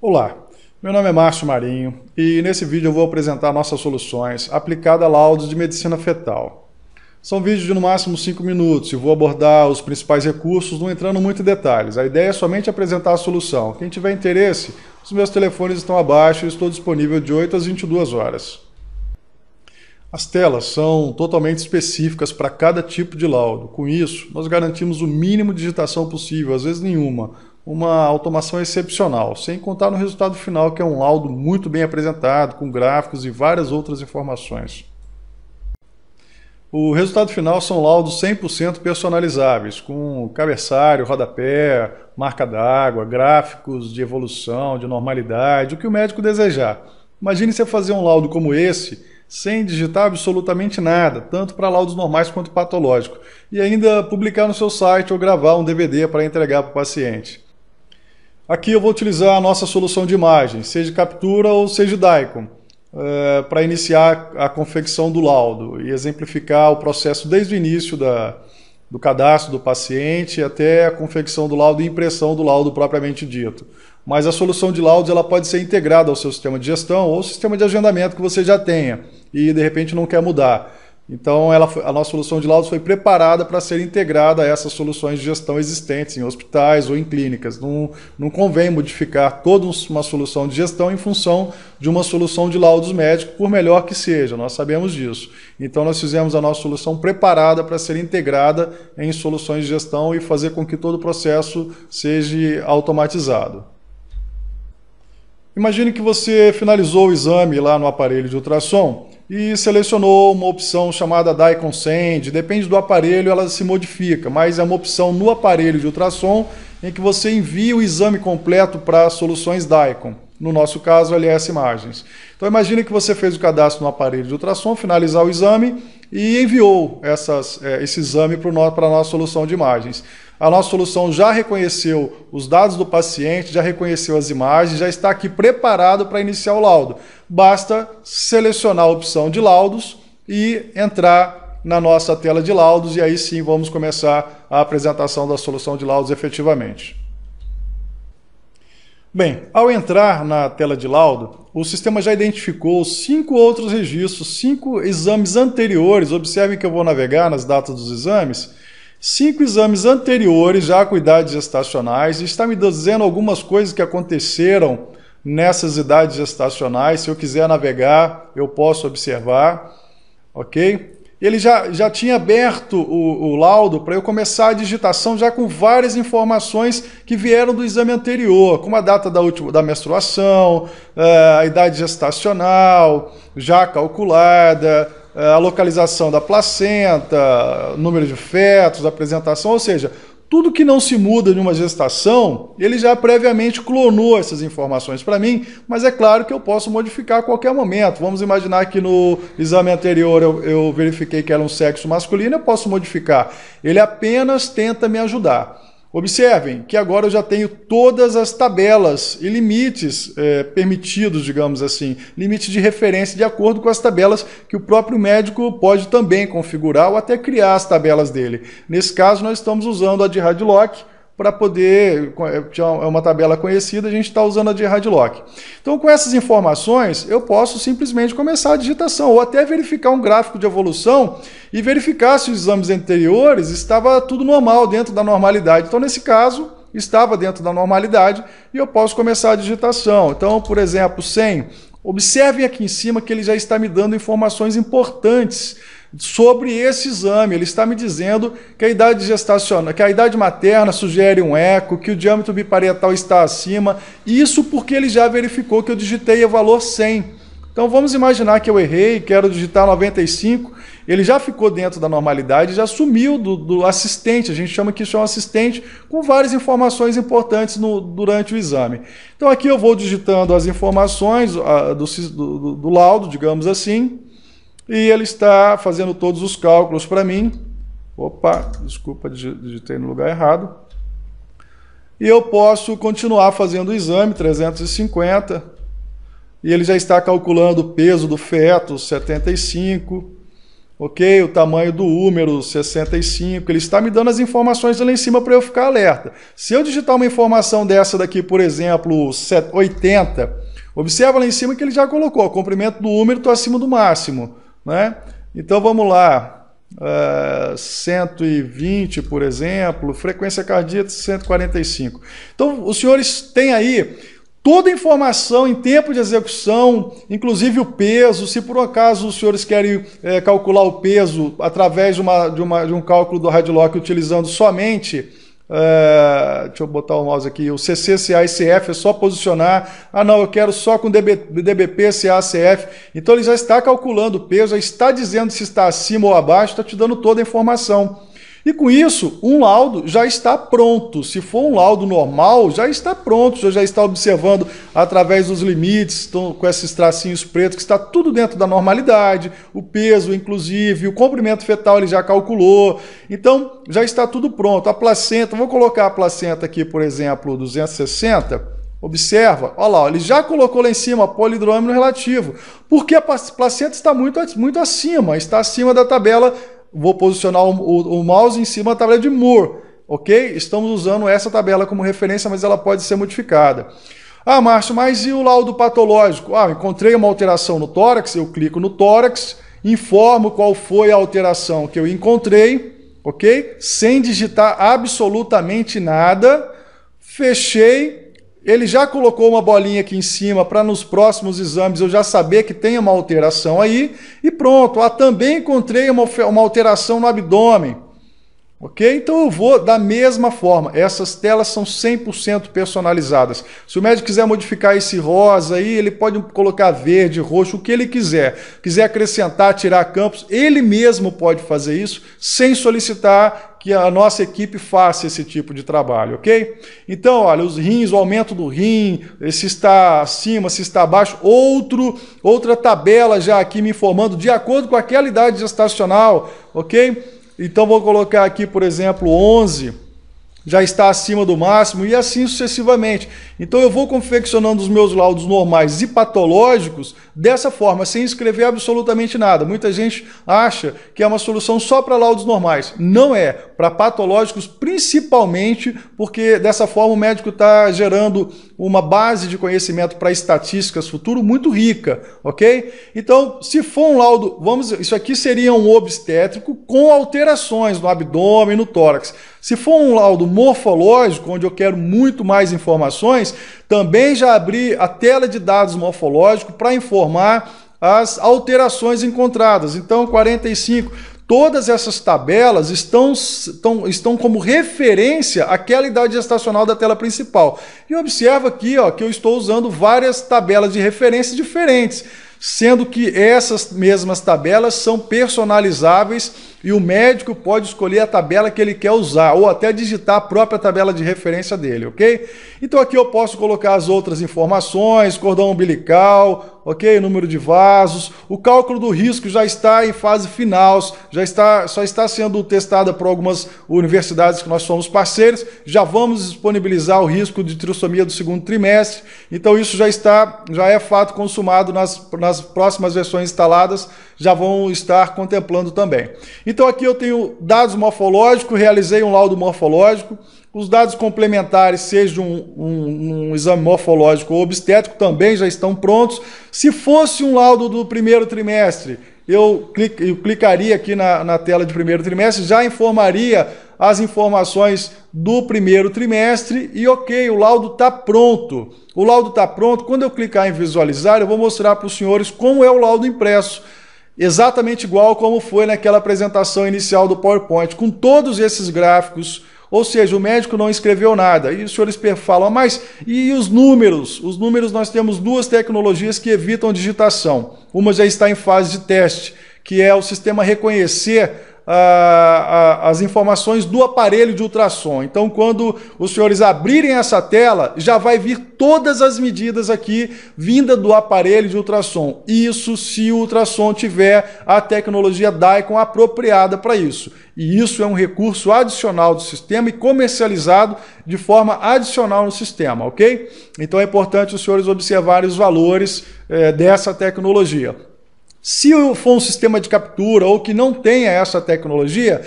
Olá, meu nome é Márcio Marinho e nesse vídeo eu vou apresentar nossas soluções aplicadas a laudos de medicina fetal. São vídeos de no máximo 5 minutos e vou abordar os principais recursos, não entrando muito em detalhes. A ideia é somente apresentar a solução. Quem tiver interesse, os meus telefones estão abaixo e estou disponível de 8 às 22 horas. As telas são totalmente específicas para cada tipo de laudo. Com isso, nós garantimos o mínimo de digitação possível, às vezes nenhuma. Uma automação excepcional, sem contar no resultado final, que é um laudo muito bem apresentado, com gráficos e várias outras informações. O resultado final são laudos 100% personalizáveis, com cabeçalho, rodapé, marca d'água, gráficos de evolução, de normalidade, o que o médico desejar. Imagine você fazer um laudo como esse, sem digitar absolutamente nada, tanto para laudos normais quanto patológicos, e ainda publicar no seu site ou gravar um DVD para entregar para o paciente. Aqui eu vou utilizar a nossa solução de imagem, seja captura ou seja DICOM, para iniciar a confecção do laudo e exemplificar o processo desde o início do cadastro do paciente até a confecção do laudo e impressão do laudo propriamente dito. Mas a solução de laudos ela pode ser integrada ao seu sistema de gestão ou sistema de agendamento que você já tenha e de repente não quer mudar. Então a nossa solução de laudos foi preparada para ser integrada a essas soluções de gestão existentes em hospitais ou em clínicas. Não convém modificar toda uma solução de gestão em função de uma solução de laudos médicos, por melhor que seja, nós sabemos disso. Então nós fizemos a nossa solução preparada para ser integrada em soluções de gestão e fazer com que todo o processo seja automatizado. Imagine que você finalizou o exame lá no aparelho de ultrassom e selecionou uma opção chamada DICOM Send. Depende do aparelho, ela se modifica, mas é uma opção no aparelho de ultrassom em que você envia o exame completo para soluções DICOM, no nosso caso LS Imagens. Então imagine que você fez o cadastro no aparelho de ultrassom, finalizar o exame e enviou esse exame para a nossa solução de imagens. A nossa solução já reconheceu os dados do paciente, já reconheceu as imagens, já está aqui preparado para iniciar o laudo. Basta selecionar a opção de laudos e entrar na nossa tela de laudos e aí sim vamos começar a apresentação da solução de laudos efetivamente. Bem, ao entrar na tela de laudo, o sistema já identificou 5 outros registros, 5 exames anteriores. Observem que eu vou navegar nas datas dos exames. 5 exames anteriores, já com idades gestacionais, e está me dizendo algumas coisas que aconteceram nessas idades gestacionais. Se eu quiser navegar, eu posso observar, ok? Ele já tinha aberto o laudo para eu começar a digitação já com várias informações que vieram do exame anterior, como a data da menstruação, a idade gestacional já calculada, a localização da placenta, número de fetos, apresentação, ou seja, tudo que não se muda de uma gestação, ele já previamente clonou essas informações para mim, mas é claro que eu posso modificar a qualquer momento. Vamos imaginar que no exame anterior eu verifiquei que era um sexo masculino, eu posso modificar. Ele apenas tenta me ajudar. Observem que agora eu já tenho todas as tabelas e limites permitidos, digamos assim, limites de referência de acordo com as tabelas que o próprio médico pode também configurar ou até criar as tabelas dele. Nesse caso, nós estamos usando a de Radlock para poder, é uma tabela conhecida, a gente está usando a de Radlock. Então, com essas informações, eu posso simplesmente começar a digitação, ou até verificar um gráfico de evolução e verificar se os exames anteriores estava tudo normal, dentro da normalidade. Então, nesse caso, estava dentro da normalidade e eu posso começar a digitação. Então, por exemplo, 100. Observem aqui em cima que ele já está me dando informações importantes sobre esse exame. Ele está me dizendo que a idade gestacional, que a idade materna sugere um eco, que o diâmetro biparietal está acima, isso porque ele já verificou que eu digitei o valor 100. Então vamos imaginar que eu errei, quero digitar 95, ele já ficou dentro da normalidade, já sumiu do assistente, a gente chama que isso é um assistente, com várias informações importantes durante o exame. Então aqui eu vou digitando as informações do laudo, digamos assim, e ele está fazendo todos os cálculos para mim. Opa, desculpa, digitei no lugar errado. E eu posso continuar fazendo o exame, 350. E ele já está calculando o peso do feto, 75. ok? O tamanho do húmero 65, ele está me dando as informações lá em cima para eu ficar alerta. Se eu digitar uma informação dessa daqui, por exemplo, 80, observa lá em cima que ele já colocou, o comprimento do húmero está acima do máximo, né? Então vamos lá, 120, por exemplo, frequência cardíaca 145. Então os senhores têm aí toda a informação em tempo de execução, inclusive o peso. Se por um acaso os senhores querem calcular o peso através de um cálculo do Radlock utilizando somente, deixa eu botar o mouse aqui, o CC, CA e CF, é só posicionar. Ah não, eu quero só com DBP, CA, CF. Então ele já está calculando o peso, já está dizendo se está acima ou abaixo, está te dando toda a informação. E com isso, um laudo já está pronto. Se for um laudo normal, já está pronto, já está observando através dos limites, com esses tracinhos pretos, que está tudo dentro da normalidade, o peso, inclusive, o comprimento fetal ele já calculou. Então, já está tudo pronto. A placenta, vou colocar a placenta aqui, por exemplo, 260. Observa, olha lá, ele já colocou lá em cima polidrômino relativo, porque a placenta está muito acima, está acima da tabela. Vou posicionar o mouse em cima da tabela de Moore, ok? Estamos usando essa tabela como referência, mas ela pode ser modificada. Ah, Márcio, mas e o laudo patológico? Ah, encontrei uma alteração no tórax, eu clico no tórax, informo qual foi a alteração que eu encontrei, ok? Sem digitar absolutamente nada, fechei. Ele já colocou uma bolinha aqui em cima para nos próximos exames eu já saber que tem uma alteração aí. E pronto, também encontrei uma alteração no abdômen. Ok? Então eu vou da mesma forma. Essas telas são 100% personalizadas. Se o médico quiser modificar esse rosa aí, ele pode colocar verde, roxo, o que ele quiser. Quiser acrescentar, tirar campos, ele mesmo pode fazer isso sem solicitar que a nossa equipe faça esse tipo de trabalho, ok? Então, olha, os rins, o aumento do rim, se está acima, se está abaixo, outra tabela já aqui me informando de acordo com aquela idade gestacional, ok? Então vou colocar aqui, por exemplo, 11, já está acima do máximo e assim sucessivamente. Então eu vou confeccionando os meus laudos normais e patológicos dessa forma, sem escrever absolutamente nada. Muita gente acha que é uma solução só para laudos normais. Não é, para patológicos principalmente, porque dessa forma o médico está gerando uma base de conhecimento para estatísticas futuro muito rica, ok? Então, se for um laudo, isso aqui seria um obstétrico com alterações no abdômen e no tórax. Se for um laudo morfológico, onde eu quero muito mais informações, também já abri a tela de dados morfológico para informar as alterações encontradas. Então, 45, todas essas tabelas estão como referência àquela idade gestacional da tela principal. E observa aqui que eu estou usando várias tabelas de referência diferentes, sendo que essas mesmas tabelas são personalizáveis e o médico pode escolher a tabela que ele quer usar, ou até digitar a própria tabela de referência dele, ok? Então aqui eu posso colocar as outras informações, cordão umbilical, ok? Número de vasos, o cálculo do risco já está em fase final, só está sendo testada por algumas universidades que nós somos parceiros, já vamos disponibilizar o risco de trissomia do segundo trimestre, então isso já é fato consumado nas próximas versões instaladas, já vão estar contemplando também. Então aqui eu tenho dados morfológicos, realizei um laudo morfológico, os dados complementares, seja um exame morfológico ou obstétrico, também já estão prontos. Se fosse um laudo do primeiro trimestre, eu clicaria aqui na tela de primeiro trimestre, já informaria as informações do primeiro trimestre e ok, o laudo está pronto. O laudo está pronto, quando eu clicar em visualizar, eu vou mostrar para os senhores como é o laudo impresso. Exatamente igual como foi naquela apresentação inicial do PowerPoint, com todos esses gráficos, ou seja, o médico não escreveu nada. E os senhores falam, mas e os números? Os números, nós temos duas tecnologias que evitam digitação. Uma já está em fase de teste, que é o sistema reconhecer as informações do aparelho de ultrassom. Então, quando os senhores abrirem essa tela, já vai vir todas as medidas aqui vinda do aparelho de ultrassom. Isso se o ultrassom tiver a tecnologia DICOM apropriada para isso. E isso é um recurso adicional do sistema e comercializado de forma adicional no sistema, ok? Então é importante os senhores observarem os valores dessa tecnologia. Se for um sistema de captura ou que não tenha essa tecnologia,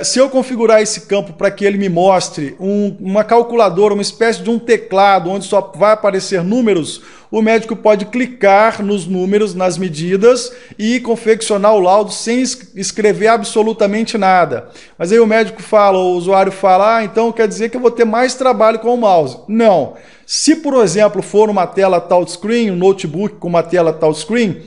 se eu configurar esse campo para que ele me mostre uma calculadora, uma espécie de um teclado onde só vai aparecer números, o médico pode clicar nos números, nas medidas e confeccionar o laudo sem escrever absolutamente nada. Mas aí o médico fala, o usuário fala, então quer dizer que eu vou ter mais trabalho com o mouse. Não. Se, por exemplo, for uma tela touchscreen, um notebook com uma tela touchscreen,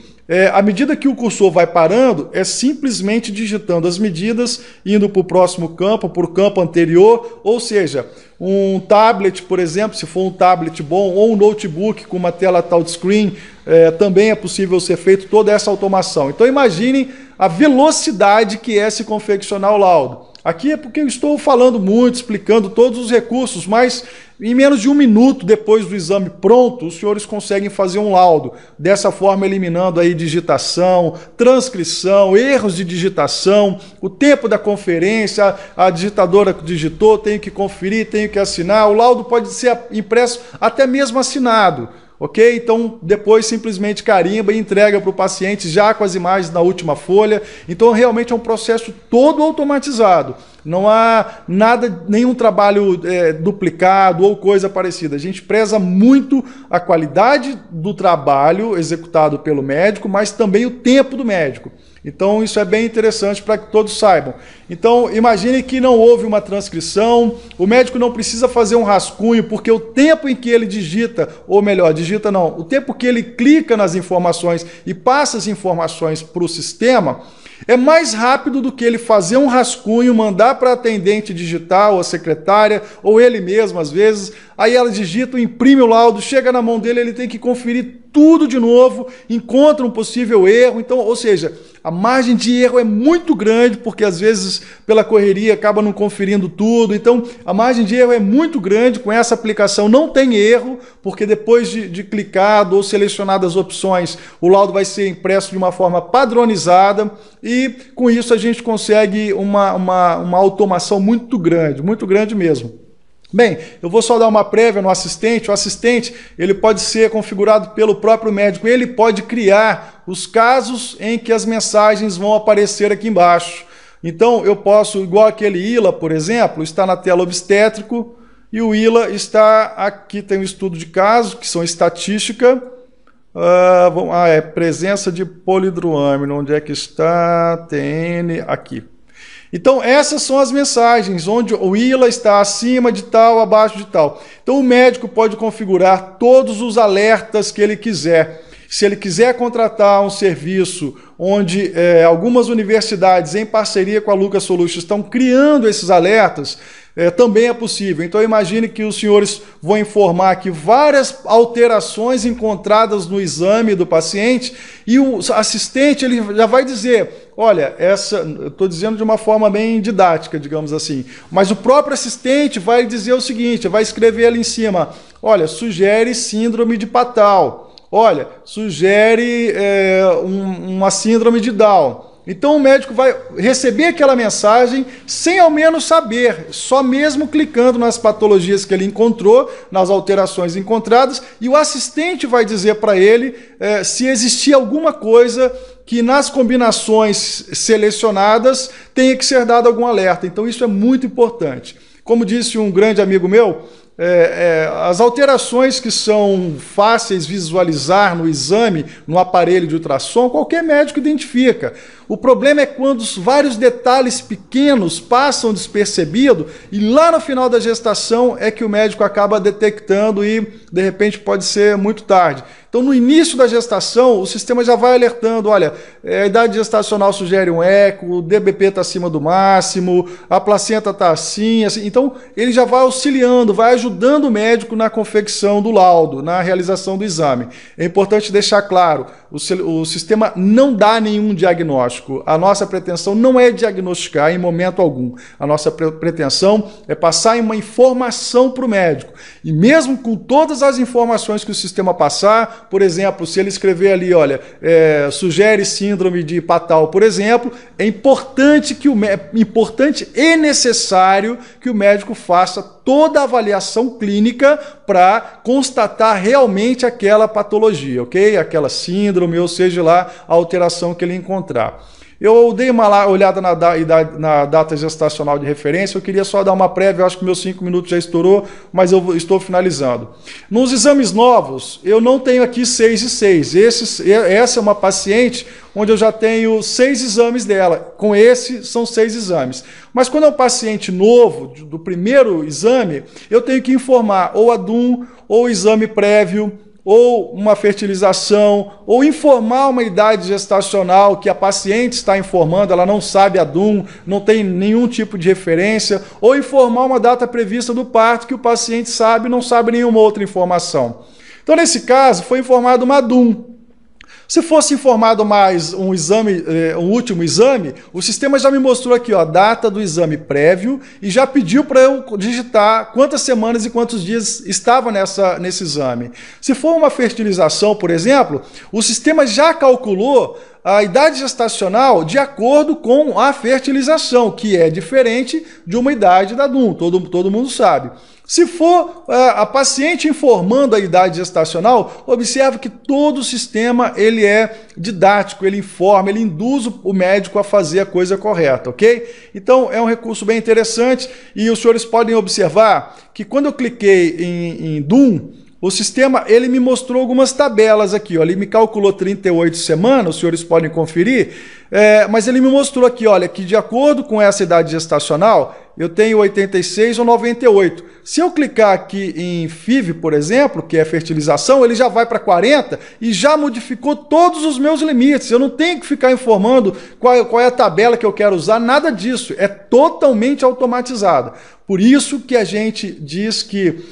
à medida que o cursor vai parando, é simplesmente digitando as medidas, indo para o próximo campo, para o campo anterior, ou seja, um tablet, por exemplo, se for um tablet bom, ou um notebook com uma tela touchscreen, também é possível ser feito toda essa automação. Então imaginem a velocidade que é se confeccionar o laudo. Aqui é porque eu estou falando muito, explicando todos os recursos, mas em menos de 1 minuto depois do exame pronto, os senhores conseguem fazer um laudo. Dessa forma, eliminando aí digitação, transcrição, erros de digitação, o tempo da conferência, a digitadora que digitou, tenho que conferir, tenho que assinar. O laudo pode ser impresso até mesmo assinado. Ok? Então, depois simplesmente carimba e entrega para o paciente já com as imagens na última folha. Então, realmente é um processo todo automatizado. Não há nada, nenhum trabalho duplicado ou coisa parecida. A gente preza muito a qualidade do trabalho executado pelo médico, mas também o tempo do médico. Então isso é bem interessante para que todos saibam. Então imagine que não houve uma transcrição, o médico não precisa fazer um rascunho, porque o tempo em que ele digita, ou melhor, digita não, o tempo que ele clica nas informações e passa as informações para o sistema, é mais rápido do que ele fazer um rascunho, mandar para a atendente digital, a secretária, ou ele mesmo às vezes, aí ela digita, imprime o laudo, chega na mão dele, ele tem que conferir tudo de novo, encontra um possível erro, então, ou seja, a margem de erro é muito grande, porque às vezes pela correria acaba não conferindo tudo, então a margem de erro é muito grande, com essa aplicação não tem erro, porque depois de clicado ou selecionadas as opções, o laudo vai ser impresso de uma forma padronizada e com isso a gente consegue uma automação muito grande mesmo. Bem, eu vou só dar uma prévia no assistente. O assistente ele pode ser configurado pelo próprio médico. Ele pode criar os casos em que as mensagens vão aparecer aqui embaixo. Então, eu posso, igual aquele ILA, por exemplo, está na tela obstétrico e o ILA está aqui, tem um estudo de casos, que são estatística. Presença de polidruâmino. Onde é que está? TN, aqui. Então essas são as mensagens, onde o ILA está acima de tal, abaixo de tal. Então o médico pode configurar todos os alertas que ele quiser. Se ele quiser contratar um serviço onde algumas universidades, em parceria com a Lucas Solutions, estão criando esses alertas, também é possível. Então imagine que os senhores vão informar que várias alterações encontradas no exame do paciente e o assistente ele já vai dizer, olha, eu estou dizendo de uma forma bem didática, digamos assim, mas o próprio assistente vai dizer o seguinte, vai escrever ali em cima, olha, sugere síndrome de Patal, olha, sugere uma síndrome de Down. Então o médico vai receber aquela mensagem sem ao menos saber, só mesmo clicando nas patologias que ele encontrou, nas alterações encontradas, e o assistente vai dizer para ele se existir alguma coisa que nas combinações selecionadas tenha que ser dado algum alerta. Então isso é muito importante. Como disse um grande amigo meu, as alterações que são fáceis visualizar no exame, no aparelho de ultrassom, qualquer médico identifica. O problema é quando os vários detalhes pequenos passam despercebido e lá no final da gestação é que o médico acaba detectando e de repente pode ser muito tarde. Então no início da gestação o sistema já vai alertando, olha, a idade gestacional sugere um eco, o DBP está acima do máximo, a placenta está assim, então ele já vai auxiliando, vai ajudando o médico na confecção do laudo, na realização do exame. É importante deixar claro, o sistema não dá nenhum diagnóstico. A nossa pretensão não é diagnosticar em momento algum. A nossa pretensão é passar uma informação para o médico. E mesmo com todas as informações que o sistema passar, por exemplo, se ele escrever ali, olha, sugere síndrome de Patal, por exemplo, é importante e necessário que o médico faça toda a avaliação clínica para constatar realmente aquela patologia, ok? Aquela síndrome, ou seja lá a alteração que ele encontrar. Eu dei uma olhada na data gestacional de referência, eu queria só dar uma prévia, eu acho que meus 5 minutos já estourou, mas eu estou finalizando. Nos exames novos, eu não tenho aqui 6 e 6. Essa é uma paciente onde eu já tenho 6 exames dela. Com esse, são 6 exames. Mas quando é um paciente novo, do primeiro exame, eu tenho que informar ou a DUM, ou o exame prévio, ou uma fertilização, ou informar uma idade gestacional que a paciente está informando, ela não sabe a DUM, não tem nenhum tipo de referência, ou informar uma data prevista do parto que o paciente sabe e não sabe nenhuma outra informação. Então, nesse caso, foi informado uma DUM. Se fosse informado mais um último exame, o sistema já me mostrou aqui, ó, a data do exame prévio e já pediu para eu digitar quantas semanas e quantos dias estava nesse exame. Se for uma fertilização, por exemplo, o sistema já calculou a idade gestacional de acordo com a fertilização, que é diferente de uma idade da DUM, todo mundo sabe. Se for a paciente informando a idade gestacional, observe que todo o sistema ele é didático, ele informa, ele induz o médico a fazer a coisa correta, ok? Então é um recurso bem interessante e os senhores podem observar que quando eu cliquei em DUM, o sistema ele me mostrou algumas tabelas aqui, ó. Ele me calculou 38 semanas, os senhores podem conferir, mas ele me mostrou aqui, olha, que de acordo com essa idade gestacional, eu tenho 86 ou 98. Se eu clicar aqui em FIV, por exemplo, que é fertilização, ele já vai para 40 e já modificou todos os meus limites. Eu não tenho que ficar informando qual é a tabela que eu quero usar, nada disso. É totalmente automatizado. Por isso que a gente diz que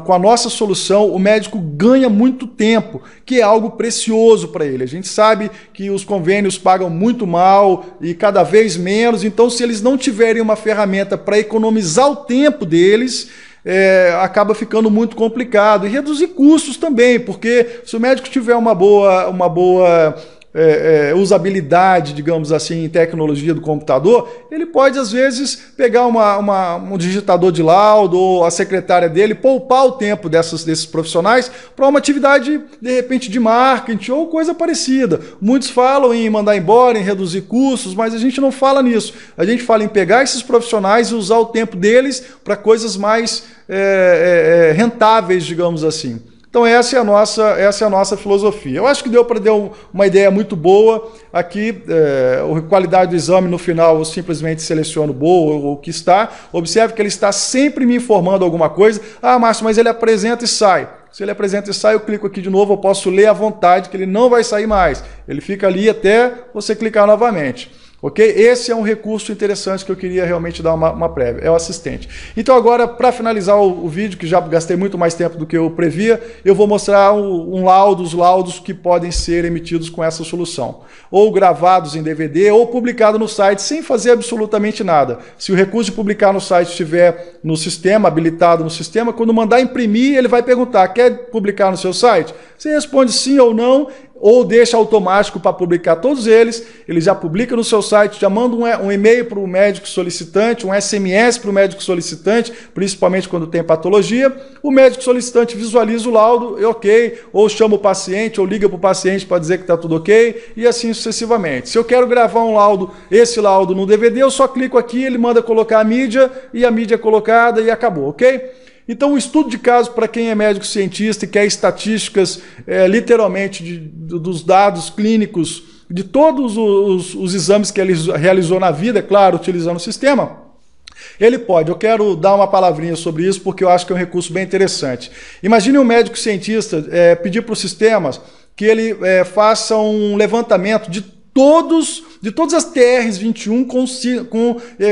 com a nossa solução o médico ganha muito tempo, que é algo precioso para ele. A gente sabe que os convênios pagam muito mal e cada vez menos, então se eles não tiverem uma ferramenta para economizar o tempo deles, acaba ficando muito complicado. E reduzir custos também, porque se o médico tiver uma boa usabilidade, digamos assim, em tecnologia do computador, ele pode, às vezes, pegar um digitador de laudo ou a secretária dele, poupar o tempo desses profissionais para uma atividade, de repente, de marketing ou coisa parecida. Muitos falam em mandar embora, em reduzir custos, mas a gente não fala nisso. A gente fala em pegar esses profissionais e usar o tempo deles para coisas mais rentáveis, digamos assim. Então essa é a nossa filosofia. Eu acho que deu para dar uma ideia muito boa. Aqui, a qualidade do exame no final eu simplesmente seleciono boa ou o que está. Observe que ele está sempre me informando alguma coisa. Ah, Márcio, mas ele apresenta e sai. Se ele apresenta e sai, eu clico aqui de novo, eu posso ler à vontade, que ele não vai sair mais. Ele fica ali até você clicar novamente. Ok? Esse é um recurso interessante que eu queria realmente dar uma prévia, é o assistente. Então agora, para finalizar o vídeo, que já gastei muito mais tempo do que eu previa, eu vou mostrar os laudos que podem ser emitidos com essa solução. Ou gravados em DVD, ou publicado no site, sem fazer absolutamente nada. Se o recurso de publicar no site estiver no sistema, habilitado no sistema, quando mandar imprimir, ele vai perguntar, quer publicar no seu site? Você responde sim ou não, ou deixa automático para publicar todos eles, ele já publica no seu site, já manda um e-mail para o médico solicitante, um SMS para o médico solicitante, principalmente quando tem patologia, o médico solicitante visualiza o laudo, ok, ou chama o paciente, ou liga para o paciente para dizer que está tudo ok, e assim sucessivamente. Se eu quero gravar esse laudo no DVD, eu só clico aqui, ele manda colocar a mídia, e a mídia é colocada e acabou, ok? Então, o estudo de caso, para quem é médico cientista e quer estatísticas, literalmente, dos dados clínicos, de todos os exames que ele realizou na vida, claro, utilizando o sistema, ele pode. Eu quero dar uma palavrinha sobre isso, porque eu acho que é um recurso bem interessante. Imagine um médico cientista pedir para os sistemas que ele faça um levantamento de todas as TRs 21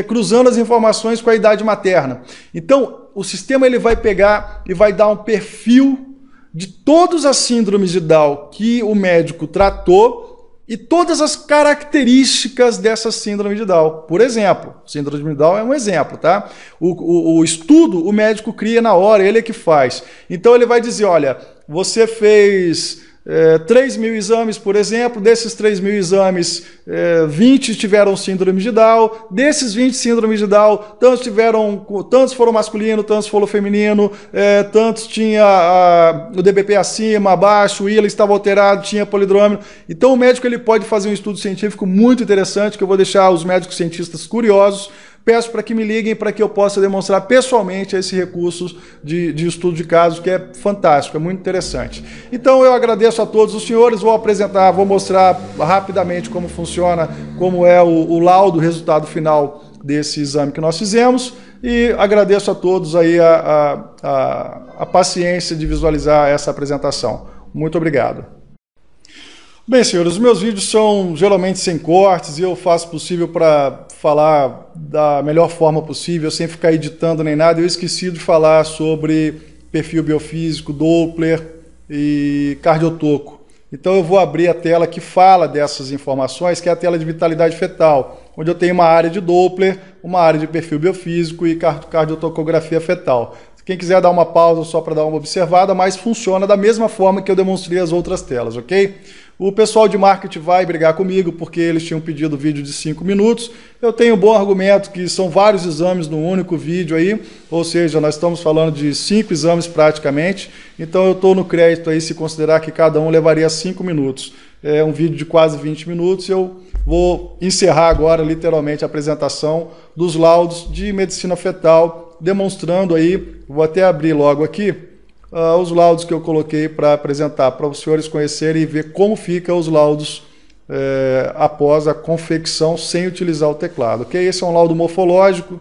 cruzando as informações com a idade materna. Então, o sistema ele vai pegar e vai dar um perfil de todas as síndromes de Down que o médico tratou e todas as características dessa síndrome de Down. Por exemplo, síndrome de Down é um exemplo, tá? O estudo o médico cria na hora, ele é que faz. Então ele vai dizer, olha, você fez 3.000 exames, por exemplo. Desses 3.000 exames, 20 tiveram síndrome de Down. Desses 20 síndromes de Down, tantos foram masculino, tantos foram feminino, tantos tinha o DBP acima, abaixo, o ILA estava alterado, tinha polidrômino. Então o médico ele pode fazer um estudo científico muito interessante, que eu vou deixar os médicos cientistas curiosos. Peço para que me liguem para que eu possa demonstrar pessoalmente esse recurso de estudo de casos, que é fantástico, é muito interessante. Então eu agradeço a todos os senhores, vou mostrar rapidamente como funciona, como é o laudo, o resultado final desse exame que nós fizemos, e agradeço a todos aí a paciência de visualizar essa apresentação. Muito obrigado. Bem, senhores, os meus vídeos são geralmente sem cortes e eu faço o possível para falar da melhor forma possível, sem ficar editando nem nada. Eu esqueci de falar sobre perfil biofísico, Doppler e cardiotoco. Então eu vou abrir a tela que fala dessas informações, que é a tela de vitalidade fetal, onde eu tenho uma área de Doppler, uma área de perfil biofísico e cardiotocografia fetal. Quem quiser dar uma pausa só para dar uma observada, mas funciona da mesma forma que eu demonstrei as outras telas, ok? O pessoal de marketing vai brigar comigo porque eles tinham pedido vídeo de 5 minutos. Eu tenho um bom argumento que são vários exames num único vídeo aí, ou seja, nós estamos falando de 5 exames praticamente, então eu estou no crédito aí se considerar que cada um levaria 5 minutos. É um vídeo de quase 20 minutos, eu vou encerrar agora literalmente a apresentação dos laudos de medicina fetal, demonstrando aí, vou até abrir logo aqui, os laudos que eu coloquei para apresentar, para os senhores conhecerem e ver como ficam os laudos após a confecção sem utilizar o teclado. Okay? Esse é um laudo morfológico,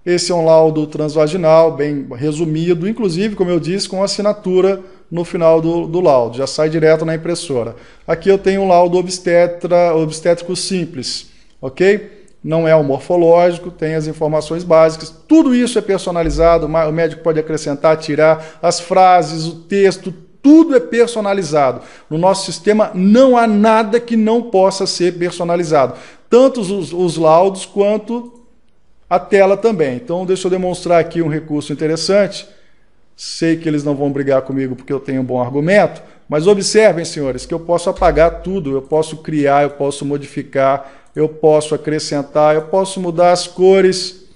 esse é um laudo transvaginal, bem resumido, inclusive, como eu disse, com assinatura no final do laudo, já sai direto na impressora. Aqui eu tenho um laudo obstétrico simples, ok? Não é o morfológico, tem as informações básicas, tudo isso é personalizado, o médico pode acrescentar, tirar as frases, o texto, tudo é personalizado. No nosso sistema não há nada que não possa ser personalizado, tanto os laudos quanto a tela também. Então deixa eu demonstrar aqui um recurso interessante, sei que eles não vão brigar comigo porque eu tenho um bom argumento, mas observem, senhores, que eu posso apagar tudo, eu posso criar, eu posso modificar, eu posso acrescentar, eu posso mudar as cores,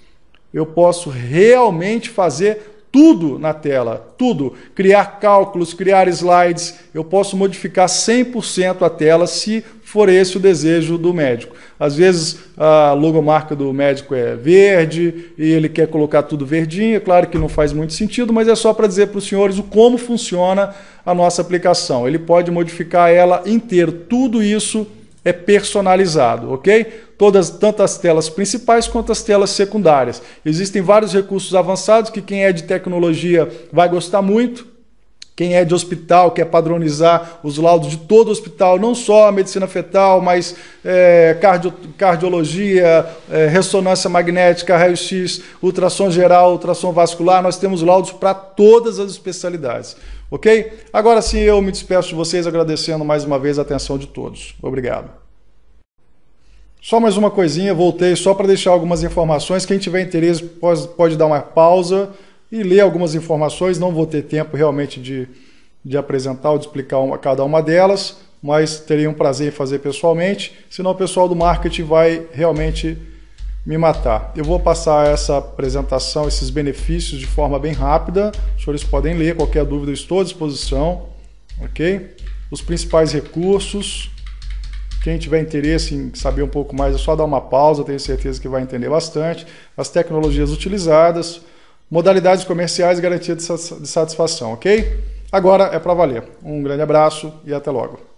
eu posso realmente fazer tudo na tela, tudo. Criar cálculos, criar slides, eu posso modificar 100% a tela se for esse o desejo do médico. Às vezes a logomarca do médico é verde e ele quer colocar tudo verdinho, é claro que não faz muito sentido, mas é só para dizer para os senhores como funciona a nossa aplicação. Ele pode modificar ela inteira, tudo isso é personalizado, ok? Tanto as telas principais quanto as telas secundárias. Existem vários recursos avançados que quem é de tecnologia vai gostar muito. Quem é de hospital quer padronizar os laudos de todo o hospital, não só a medicina fetal, mas cardiologia, ressonância magnética, raio-x, ultrassom geral, ultrassom vascular. Nós temos laudos para todas as especialidades. Ok? Agora sim eu me despeço de vocês agradecendo mais uma vez a atenção de todos. Obrigado. Só mais uma coisinha, voltei só para deixar algumas informações. Quem tiver interesse pode dar uma pausa e ler algumas informações. Não vou ter tempo realmente de apresentar ou de explicar cada uma delas, mas teria um prazer em fazer pessoalmente, senão o pessoal do marketing vai realmente me matar. Eu vou passar essa apresentação, esses benefícios de forma bem rápida, os senhores podem ler, qualquer dúvida eu estou à disposição, ok? Os principais recursos, quem tiver interesse em saber um pouco mais é só dar uma pausa, tenho certeza que vai entender bastante, as tecnologias utilizadas, modalidades comerciais e garantia de satisfação, ok? Agora é para valer. Um grande abraço e até logo.